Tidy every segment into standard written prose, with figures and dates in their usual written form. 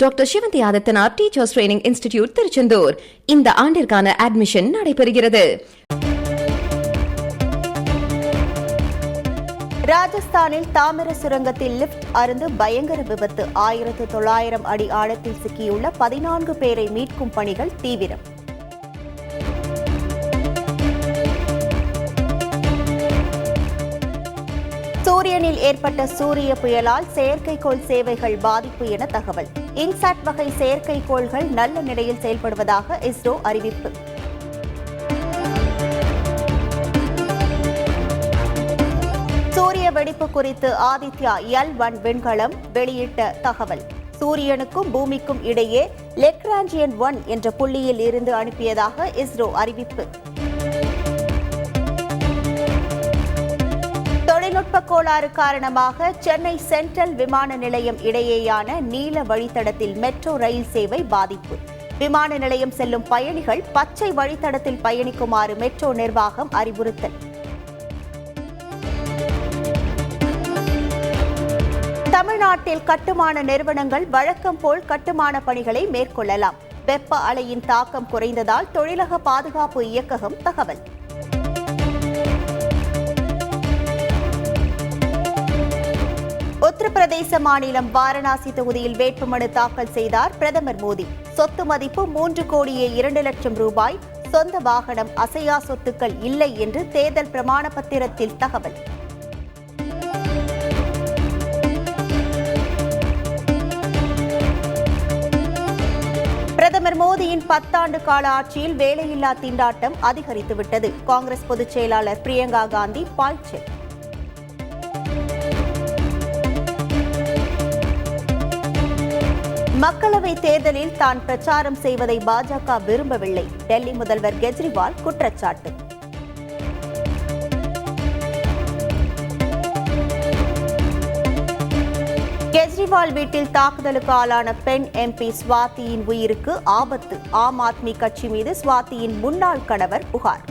Doctor Sivanthi Adithanar teachers training institute Tiruchendur இந்த ஆண்டிற்கான admission நடைபெறுகிறது. ராஜஸ்தானில் தாமிர சுரங்கத்தில் லிப்ட் அருந்து பயங்கர விபத்து. 1900 அடி ஆழத்தில் சிக்கியுள்ள 14 பேரை மீட்கும் பணிகள் தீவிரம். சூரியனில் ஏற்பட்ட சூரிய புயலால் செயற்கைக்கோள் சேவைகள் பாதிப்பு என தகவல். இன்சாட் வகை செயற்கைக்கோள்கள் நல்ல நிலையில் செயல்படுவதாக இஸ்ரோ அறிவிப்பு. சூரிய வெடிப்பு குறித்து ஆதித்யா L1 விண்கலம் வெளியிட்ட தகவல். சூரியனுக்கும் பூமிக்கும் இடையே லெக்ராஞ்சியன் 1 என்ற புள்ளியில் இருந்து அனுப்பியதாக இஸ்ரோ அறிவிப்பு. தொழில்நுட்ப கோளாறு காரணமாக சென்னை சென்ட்ரல் விமான நிலையம் இடையேயான நீல வழித்தடத்தில் மெட்ரோ ரயில் சேவை பாதிப்பு. விமான நிலையம் செல்லும் பயணிகள் பச்சை வழித்தடத்தில் பயணிக்குமாறு மெட்ரோ நிர்வாகம் அறிவுறுத்தல். தமிழ்நாட்டில் கட்டுமான நிறுவனங்கள் வழக்கம் போல் கட்டுமான பணிகளை மேற்கொள்ளலாம். வெப்ப அலையின் தாக்கம் குறைந்ததால் தொழிலக பாதுகாப்பு இயக்ககம் தகவல். உத்தரப்பிரதேச மாநிலம் வாரணாசி தொகுதியில் வேட்புமனு தாக்கல் செய்தார் பிரதமர் மோடி. சொத்து மதிப்பு 3,02,00,000 ரூபாய். சொந்த வாகனம், அசையா சொத்துக்கள் இல்லை என்று தேர்தல் பிரமாண பத்திரத்தில் தகவல். பிரதமர் மோடியின் 10 ஆண்டு கால ஆட்சியில் வேலையில்லா திண்டாட்டம் அதிகரித்துவிட்டது. காங்கிரஸ் பொதுச் செயலாளர் பிரியங்கா காந்தி பாய்ச்சல். மக்களவைத் தேர்தலில் தான் பிரச்சாரம் செய்வதை பாஜக விரும்பவில்லை. டெல்லி முதல்வர் கெஜ்ரிவால் குற்றச்சாட்டு. கெஜ்ரிவால் வீட்டில் தாக்குதலுக்கு ஆளான பெண் MP ஸ்வாதியின் உயிருக்கு ஆபத்து. ஆம் ஆத்மி கட்சி மீது ஸ்வாதியின் முன்னாள் கணவர் புகார்.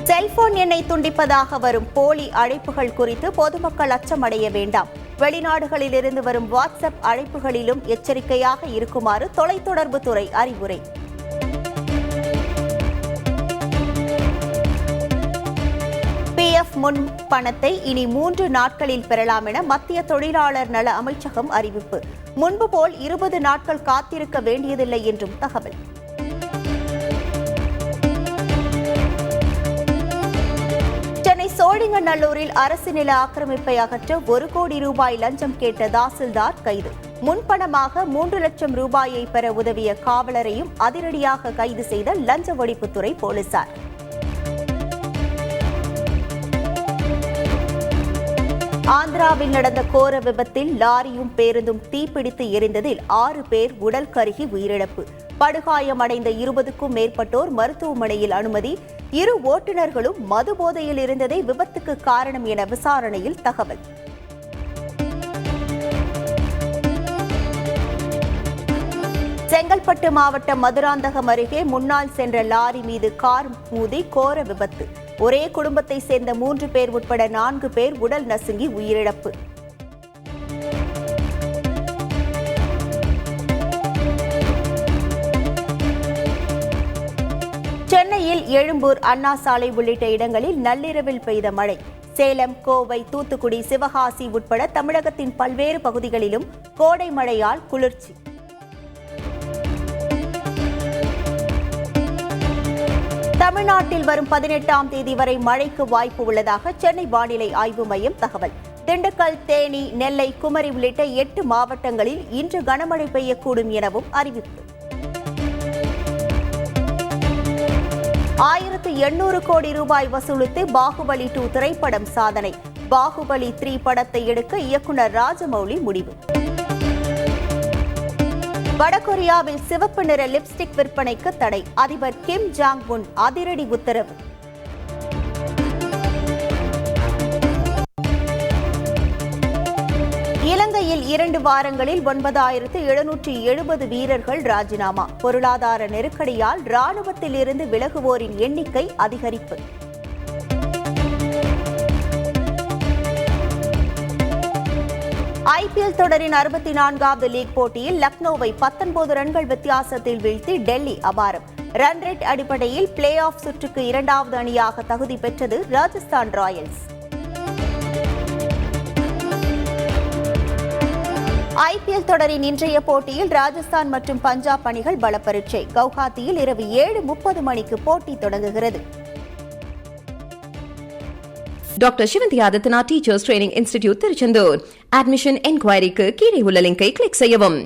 செல்போன் எண்ணை துண்டிப்பதாக வரும் போலி அழைப்புகள் குறித்து பொதுமக்கள் அச்சமடைய வேண்டாம். வெளிநாடுகளில் இருந்து வரும் வாட்ஸ்அப் அழைப்புகளிலும் எச்சரிக்கையாக இருக்குமாறு தொலைத்தொடர்புத்துறை அறிவுரை. PF முன் பணத்தை இனி 3 நாட்களில் பெறலாம் என மத்திய தொழிலாளர் நல அமைச்சகம் அறிவிப்பு. முன்பு போல் 20 நாட்கள் காத்திருக்க வேண்டியதில்லை என்றும் தகவல். சென்னை சோழிங்கநல்லூரில் அரசு நில ஆக்கிரமிப்பை அகற்ற 1 கோடி ரூபாய் லஞ்சம் கேட்ட தாசில்தார் கைது. முன்பணமாக 3 லட்சம் ரூபாயை பெற உதவிய காவலரையும் அதிரடியாக கைது செய்த லஞ்ச ஒழிப்புத்துறை போலீசார். ஆந்திராவில் நடந்த கோர விபத்தில் லாரியும் பேருந்தும் தீப்பிடித்து எரிந்ததில் 6 பேர் உடல் கருகி உயிரிழப்பு. படுகாயமடைந்த 20க்கும் மேற்பட்டோர் மருத்துவமனையில் அனுமதி. 2 ஓட்டுநர்களும் மது போதையில் இருந்ததே விபத்துக்கு காரணம் என விசாரணையில் தகவல். செங்கல்பட்டு மாவட்டம் மதுராந்தகம் அருகே முன்னால் சென்ற லாரி மீது கார் மோதி கோர விபத்து. ஒரே குடும்பத்தை சேர்ந்த 3 பேர் உட்பட 4 பேர் உடல் நசுங்கி உயிரிழப்பு. சென்னையில் எழும்பூர், அண்ணா சாலை உள்ளிட்ட இடங்களில் நள்ளிரவில் பெய்த மழை. சேலம், கோவை, தூத்துக்குடி, சிவகாசி உட்பட தமிழகத்தின் பல்வேறு பகுதிகளிலும் கோடை மழையால் குளிர்ச்சி. தமிழ்நாட்டில் வரும் 18ஆம் தேதி வரை மழைக்கு வாய்ப்பு உள்ளதாக சென்னை வானிலை ஆய்வு மையம் தகவல். திண்டுக்கல், தேனி, நெல்லை, குமரி உள்ளிட்ட 8 மாவட்டங்களில் இன்று கனமழை பெய்யக்கூடும் எனவும் அறிவிப்பு. 1800 கோடி ரூபாய் வசூலித்து பாகுபலி 2 திரைப்படம் சாதனை. பாகுபலி 3 படத்தை எடுக்க இயக்குனர் ராஜமௌலி முடிவு. வடகொரியாவில் சிவப்பு நிற லிப்ஸ்டிக் விற்பனைக்கு தடை. அதிபர் கிம் ஜாங் உன் அதிரடி உத்தரவு. இலங்கையில் 2 வாரங்களில் 9,770 வீரர்கள் ராஜினாமா. பொருளாதார நெருக்கடியால் ராணுவத்தில் இருந்து விலகுவோரின் எண்ணிக்கை அதிகரிப்பு. ஐபிஎல் தொடரின் 64வது லீக் போட்டியில் லக்னோவை 19 ரன்கள் வித்தியாசத்தில் வீழ்த்தி டெல்லி அபாரம். ரன் ரேட் அடிப்படையில் பிளே ஆஃப் சுற்றுக்கு இரண்டாவது அணியாக தகுதி பெற்றது ராஜஸ்தான் ராயல்ஸ். ஐபிஎல் தொடரின் இன்றைய போட்டியில் ராஜஸ்தான் மற்றும் பஞ்சாப் அணிகள் பலப்பரீட்சை. கவுஹாத்தியில் இரவு 7:30 மணிக்கு போட்டி தொடங்குகிறது. Doctor Sivanthi Adityanath teachers training institute Tiruchendur. Admission என்கொயரிக்கு கீழே உள்ள லிங்கை கிளிக் செய்யவும்.